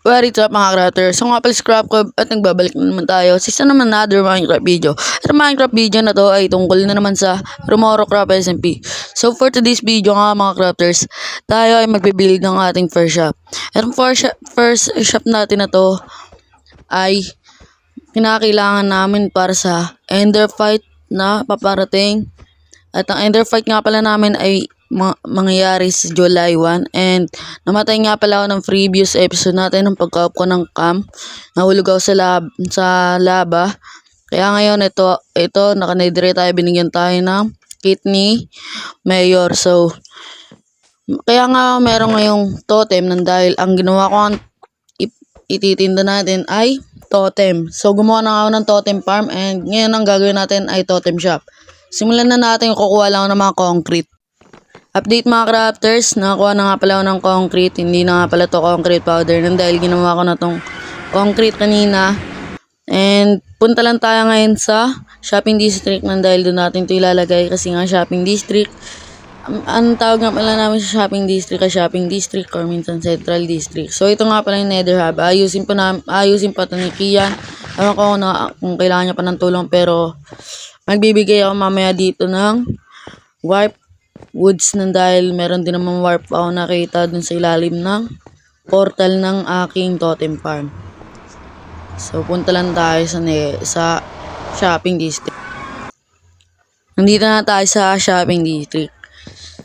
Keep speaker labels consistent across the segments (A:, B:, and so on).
A: What is up mga creator? So nga pala si Crapcob at nagbabalik na naman tayo sa isa naman another Minecraft video. At ang Minecraft video na to ay tungkol na naman sa Romoro Craft SMP. So for today's video nga mga crafters, tayo ay magbibuild ng ating first shop. At ang first shop natin na to ay kinakailangan namin para sa Ender Fight na paparating. At ang Ender Fight nga pala namin ay mangyayari sa July 1 and namatay nga pala ako ng previous episode natin ng pagka-up ko ng camp. Nahulog ako sa lava. Kaya ngayon ito naka-netherite tayo, binigyan tayo ng kit ni Mayor. So kaya nga meron ngayong totem nang dahil ang ginawa ko ititinda natin ay totem. So gumawa na ako ng totem farm and ngayon ang gagawin natin ay totem shop. Simulan na natin, kukuha lang ako ng mga concrete. Update mga crafters, nakakuha na nga pala ako ng concrete. Hindi na nga pala to concrete powder nang dahil ginawa ko na tong concrete kanina. And punta lang tayo ngayon sa shopping district nang dahil doon natin ito ilalagay kasi nga shopping district. Ang tawag nga pala namin sa shopping district ay shopping district or minsan central district. So ito nga pala yung nether hub. Ayusin pa ito ni Kian. Ewan ko kung kailangan niya pa ng tulong pero magbibigay ako mamaya dito ng warp woods nang dahil meron din naman warp ako nakita dun sa ilalim ng portal ng aking totem farm. So punta lang tayo sa shopping district. Nandito na tayo sa shopping district.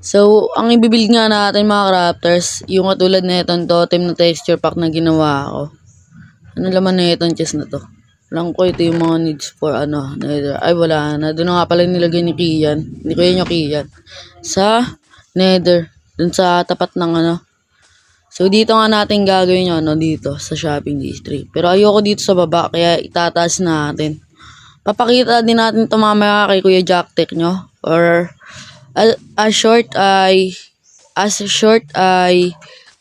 A: So ang ibibuild nga natin mga crafters, yung katulad na itong totem na texture pack na ginawa ko. Ano laman na itong chest na to? Lang ko ito yung mga needs for nether. Ay wala na. Doon na nga pala nilagay ni Kian. Hindi ko yun yung Kian. Sa nether. Doon sa tapat ng So dito nga natin gagawin yung dito sa shopping district. Pero ayoko dito sa baba kaya itataas natin. Papakita din natin ito mamaya kay Kuya Jack Tech nyo. Or as short ay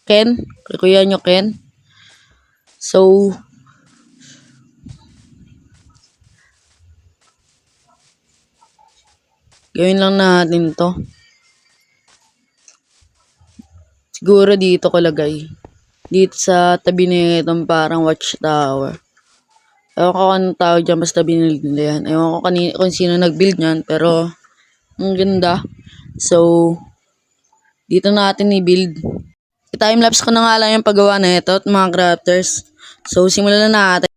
A: Ken. Kay Kuya nyo Ken. So gawin lang natin to. Siguro dito ko lagay. Dito sa tabi nitong parang watchtower. Ewan ko anong tawag dyan, basta binild nila yan. Ewan ko kung sino nag-build yan, pero ang ganda. So, dito natin i-build. I-timelapse ko na nga lang yung paggawa na ito at mga crafters. So, simulan na natin.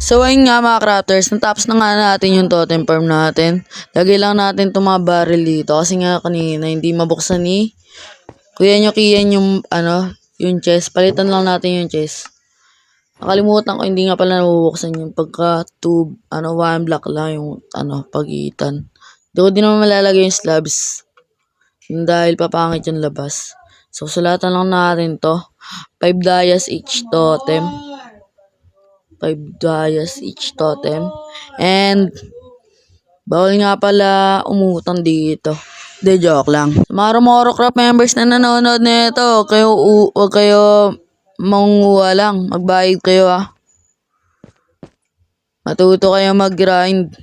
A: So ayun nga mga crafters, natapos na nga natin yung totem farm natin. Lagay lang natin itong mga barrel dito kasi nga kanina hindi mabuksan ni Kuya nyo Kian yung yung chest. Palitan lang natin yung chest. Nakalimutan ko hindi nga pala nabubuksan yung pagka tube, one block lang yung pagitan. Hindi ko din naman malalagay yung slabs dahil papangit yung labas. So, sulatan lang natin to. 5 dayas each totem. 5 dayas each totem. And, bawal nga pala umutang dito. De joke lang. Mga Romoro Craft members na nanonood nito, huwag kayo mangunguha lang. Magbayad kayo Matuto kayo mag-grind.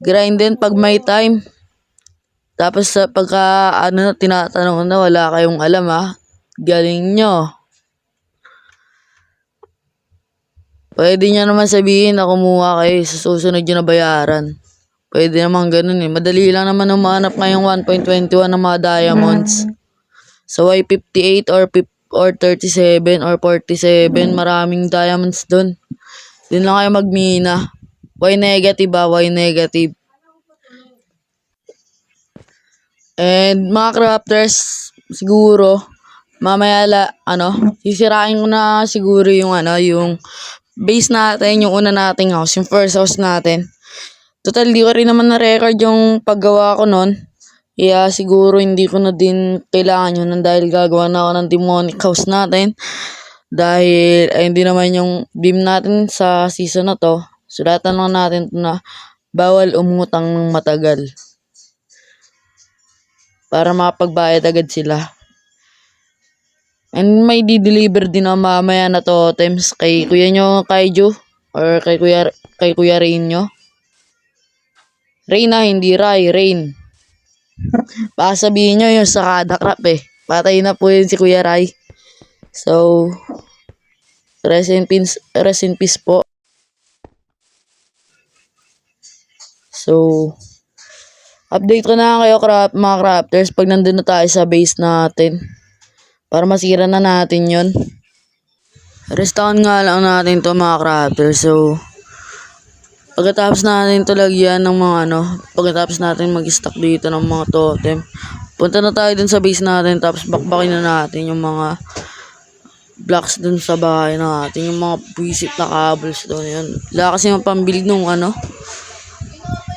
A: Grind din pag may time. Tapos pagka tinatanong na wala kayong alam galing nyo. Pwede nyo naman sabihin na kumuha kayo sa susunod nyo na bayaran. Pwede naman ganun Madali lang naman umanap ngayong 1.21 ng mga diamonds. So Y58 or 37 or 47, maraming diamonds dun. Dun lang kayo magmina. Y negative Y negative. And mga crafters, siguro, mamaya sisirain ko na siguro yung yung base natin, yung una nating house, yung first house natin. Total, di ko rin naman na-record yung paggawa ko nun. Kaya siguro hindi ko na din kailangan yun dahil gagawa na ako ng demonic house natin. Dahil hindi naman yung beam natin sa season na to. Sulatan lang natin na bawal umutang ng matagal. Para makapagbayad agad sila. And may di-deliver din na mamaya na totems kay kuya nyo Kaiju or kay kuya Rain nyo. Rain hindi Rai, Rain. Baka sabihin nyo yung sa kada crap Patay na po yun si Kuya Rai. So, rest in peace po. So, update ko na kayo mga crafters pag nandun na tayo sa base natin. Para masira na natin yun. Restaan nga lang natin to mga crafters. So, pagkatapos natin ito lagyan ng mga pagkatapos natin mag-stock dito ng mga totem, punta na tayo dun sa base natin, tapos bakbakin na natin yung mga blocks dun sa bahay natin, yung mga visit na cables doon yun. Wala kasi yung pambuild nung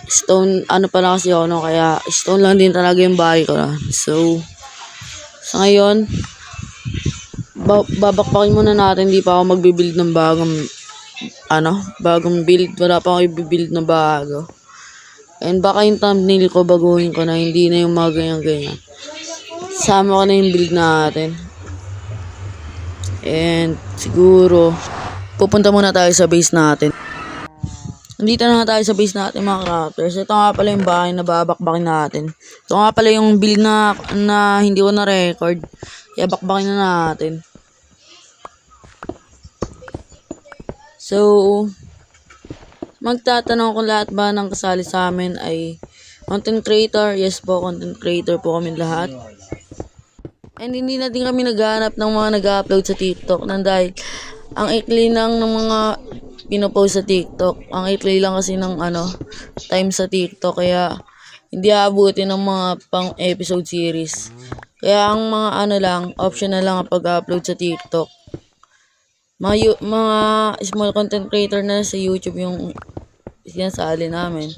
A: stone, pala kasi ako kaya stone lang din talaga yung bahay ko So, sa ngayon, babakbakin muna natin, di pa ako magbibuild ng bagong build. Wala pa ako i-build na bago. And baka yung thumbnail ko baguhin ko na hindi na yung mga ganyan-ganyan. Sama ko na yung build natin. And siguro pupunta muna tayo sa base natin. Nandito na tayo sa base natin mga crafters. Ito nga pala yung bahay na babakbakin natin. Ito nga pala yung build na hindi ko na record. Kaya bakbakin na natin. So, magtatanong kung lahat ba ng kasali sa amin ay content creator. Yes po, content creator po kami lahat. And hindi na din kami naghahanap ng mga nag-upload sa TikTok dahil ang ikli lang ng mga pinopost sa TikTok. Ang ikli lang kasi ng time sa TikTok, kaya hindi aabutin ng mga pang episode series. Kaya ang mga lang, optional lang ang pag-upload sa TikTok. Mga small content creator na sa YouTube yung sinasali namin.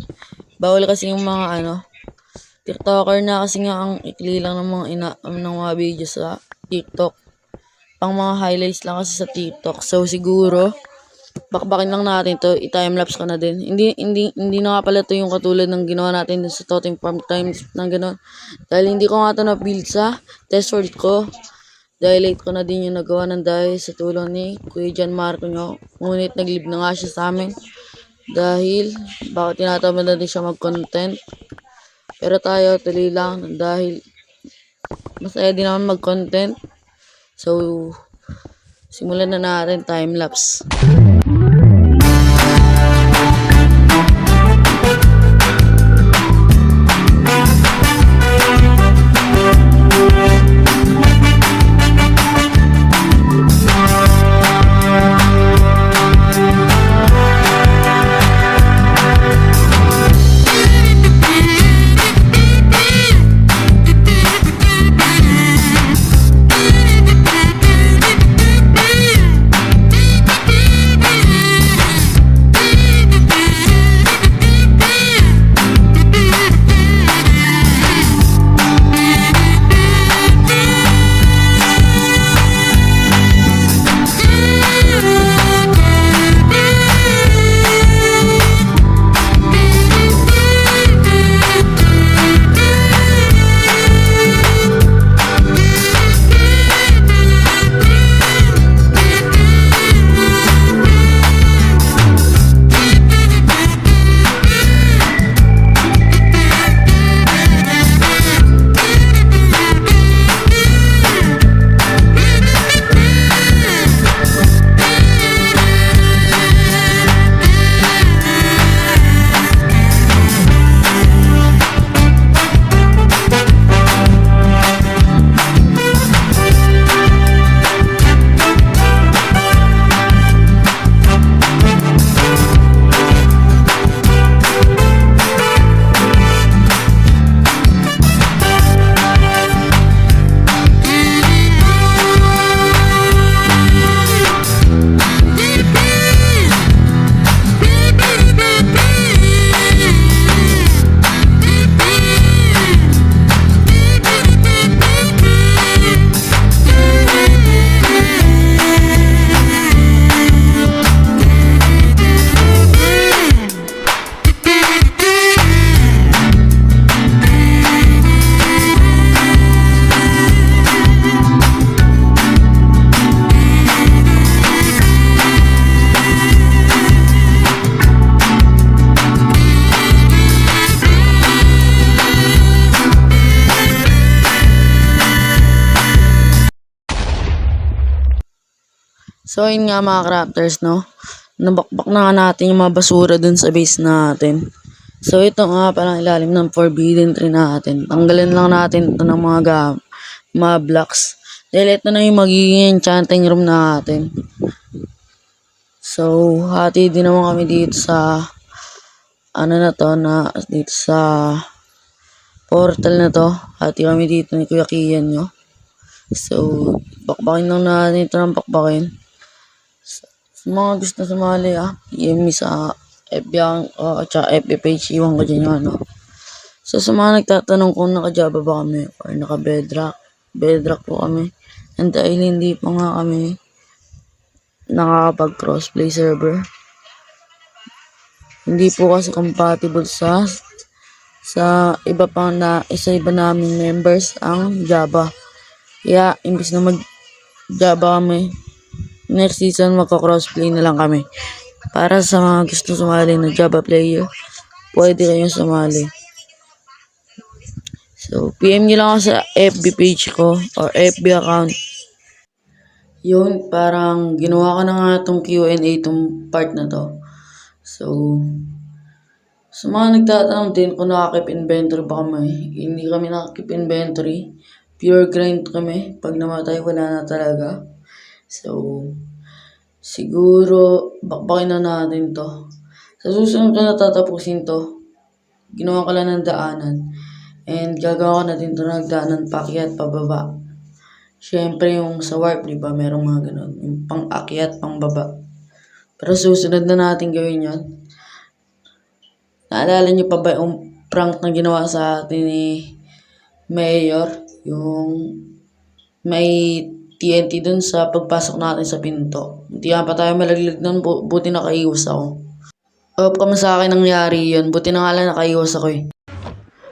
A: Bawal kasi yung mga TikToker na kasi nga ang ikli lang ng mga videos sa TikTok. Pang mga highlights lang kasi sa TikTok. So siguro bakbakin lang natin to, i-timelapse ko na din. Hindi na nga pala to yung katulad ng ginawa natin sa Totem Farm times ng gano'n. Dahil hindi ko nga to na-build sa test world ko. Dahil late ko na din yung nagawa dahil sa tulong ni Kuya John Marco nyo. Ngunit nag-live na nga siya sa amin. Dahil bakit tinatamad na din siya mag-content. Pero tayo tuloy lang dahil masaya din naman mag-content. So, simulan na natin time-lapse. So, yun nga mga crafters, no? Nabakbak na nga natin yung mga basura dun sa base natin. So, ito nga parang ilalim ng forbidden tree natin. Tanggalin lang natin ito ng mga blocks. Dahil ito na yung magiging enchanting room natin. So, hati din naman kami dito sa dito sa portal na to. Hati kami dito ni Kuya Kian nyo. So, bakbakin lang natin ito ng bakbakin. Sa mga gusto sumali PM me sa FB at FB page, iwan ko dyan yung ano. So, sa mga nagtatanong kung naka-Java ba kami or naka-Bedrock po kami. And dahil hindi pa nga kami nakakapag-crossplay server, hindi po kasi compatible sa iba naming members ang Java. Kaya, imbis na mag-Java kami, next season magka-crossplay na lang kami. Para sa mga gusto sumali na Java player, pwede kayong sumali. So, PM nyo lang ako sa FB page ko or FB account. Yun, parang ginawa ko na nga itong Q&A itong part na to. So, sa mga nagtatanong din kung nakakip inventory ba kami, hindi kami nakakip inventory. Pure grind kami. Pag namatay, wala na talaga. So, siguro, bakbakin na natin to. Sa susunod ko na tatapusin to. Ginawa ko lang ng daanan. And gagawa ko na din to ng daanan paakyat pababa. Siyempre yung sa warp, di ba, merong mga ganun. Yung pang-akyat, pang-baba. Pero susunod na natin gawin yon. Naalala niyo pa ba yung prank na ginawa sa atin ni Mayor? Yung may TNT dun sa pagpasok natin sa pinto. Hindi pa tayo malaglag nun, buti nakaiwas ako. Kung sa akin nangyari yun, buti na nga lang nakaiwas ako eh.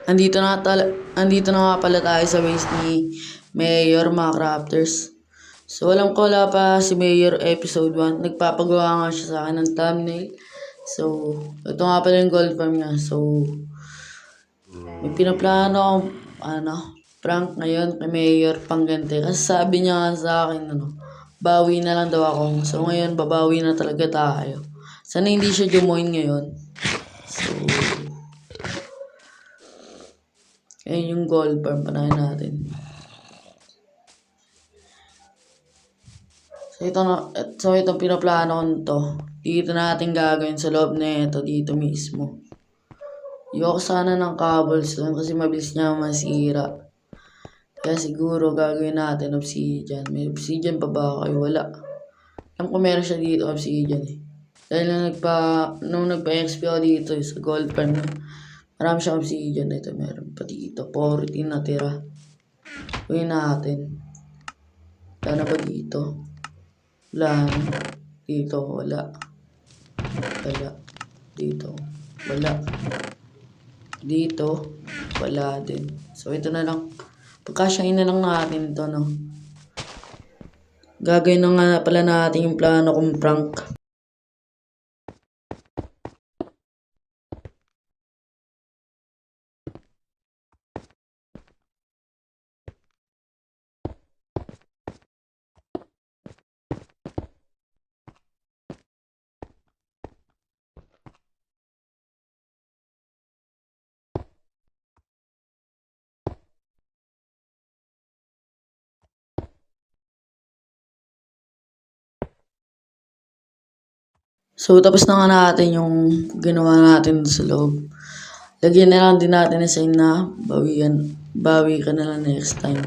A: Andito na nga pala tayo sa base ni Mayor, mga crafters. So, alam ko wala pa si Mayor episode 1. Nagpapagawa nga siya sa akin ng thumbnail. So, ito nga pala yung gold farm niya. So, may pinaplano akong, prank ngayon kay Mayor Pangganti. Kasi sabi niya nga sa akin, bawi na lang daw ako. So, ngayon, babawi na talaga tayo. Sana hindi siya jumoin ngayon. So, ayun yung gold farm. Panahin natin. So, itong pinaplano ko nito. Dito natin gagawin sa loob na ito. Dito mismo. Ayoko sana ng cobblestone kasi mabilis niya masira. Kaya siguro gagawin natin obsidian. May obsidian pa ba kayo? Wala. Alam ko meron siya dito obsidian eh. Dahil nung nagpa-XP ako dito sa gold farm, marami siyang obsidian. Ito meron pa dito. 14 na tira. Gawin natin. Wala na ba dito? Wala. Dito, wala. Wala. Dito, wala. Dito, wala din. So, ito na lang. Pagkasyahin na lang natin ito, no? Gagawin na nga pala natin yung plano kong prank. So, tapos na nga natin yung ginawa natin sa loob. Lagyan na lang din natin na sign na bawi ka na lang next time.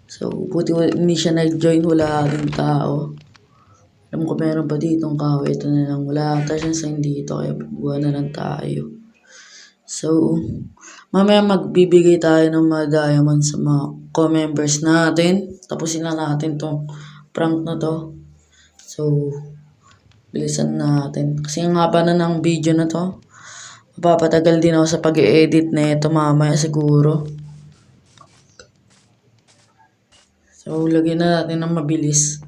A: So, buti hindi siya nag-join, wala din tao. Alam ko meron pa ditong kahoy, ito na lang. Wala ata siyang sign dito, kaya buwan na lang tayo. So, mamaya magbibigay tayo ng mga diamonds sa mga co-members natin. Tapusin na natin tong prank na to. So, bilisan natin. Kasi ang haba na ng video na to. Mapapatagal din ako sa pag-i-edit na ito mamaya siguro. So, lagyan na natin ng mabilis.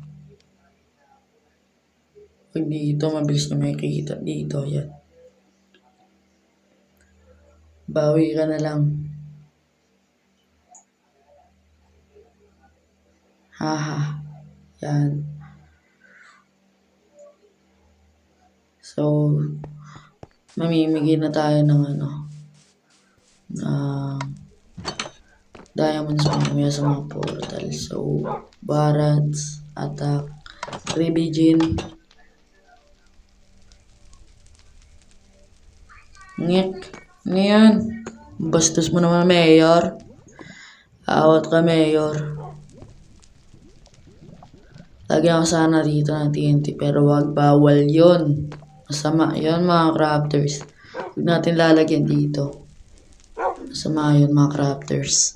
A: Pag dito, mabilis na makikita. Dito, yan. Bawi ka na lang. Haha. Yan. So, mamimigay na tayo ng diamonds mamaya sa mga portal. So, Barats, Attack, Ribijin, Ngek, ngayon. Bastos mo naman, Mayor. Awat ka, Mayor. Lagyan ko sana dito ng TNT, pero wag, bawal yun. Masama yun, mga crafters. Huwag natin lalagyan dito. Masama yun, mga crafters.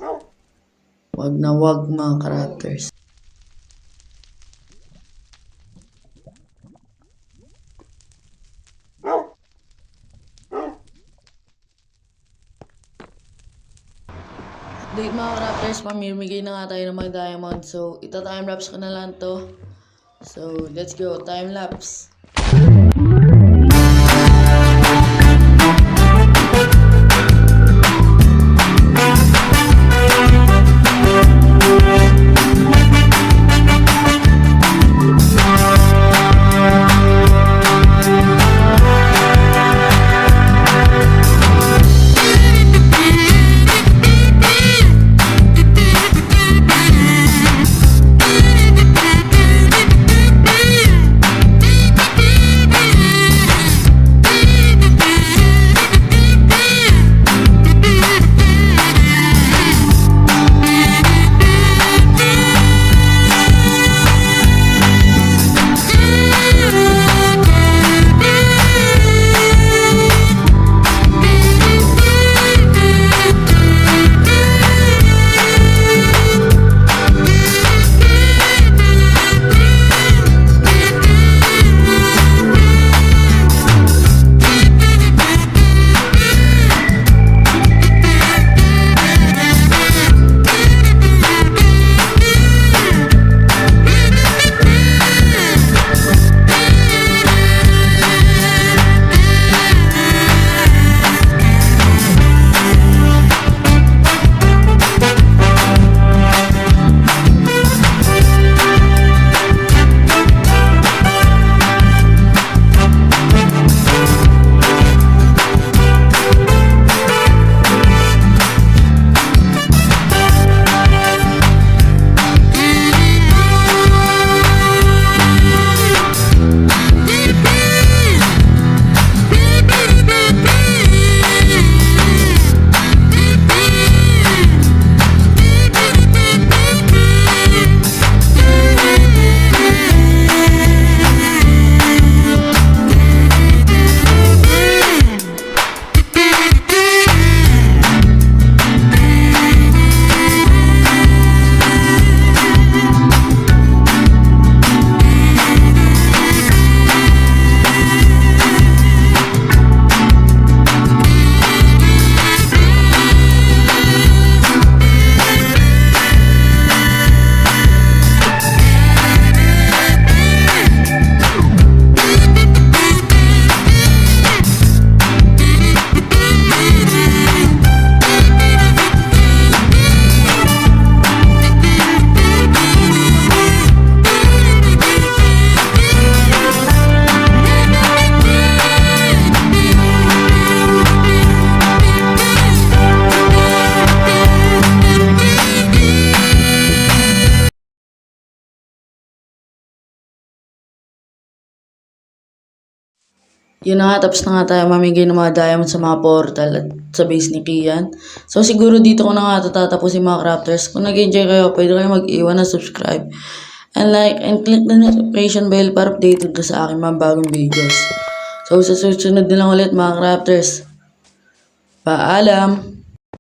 A: Wag na wag, mga crafters. Update mga crafters, mamimigay na nga tayo ng mga diamond. So, ita-timelapse ko na lang to. So, let's go, timelapse. Yun na nga, tapos na nga tayo mamigay ng mga diamond sa mga portal at sa base ni Kian. So, siguro dito ko na nga tatapusin mga crafters. Kung nag-enjoy kayo, pwede kayo mag-iwan na subscribe and like and click the notification bell para updated ka sa aking mga bagong videos. So, sa susunod na lang ulit mga crafters. Paalam!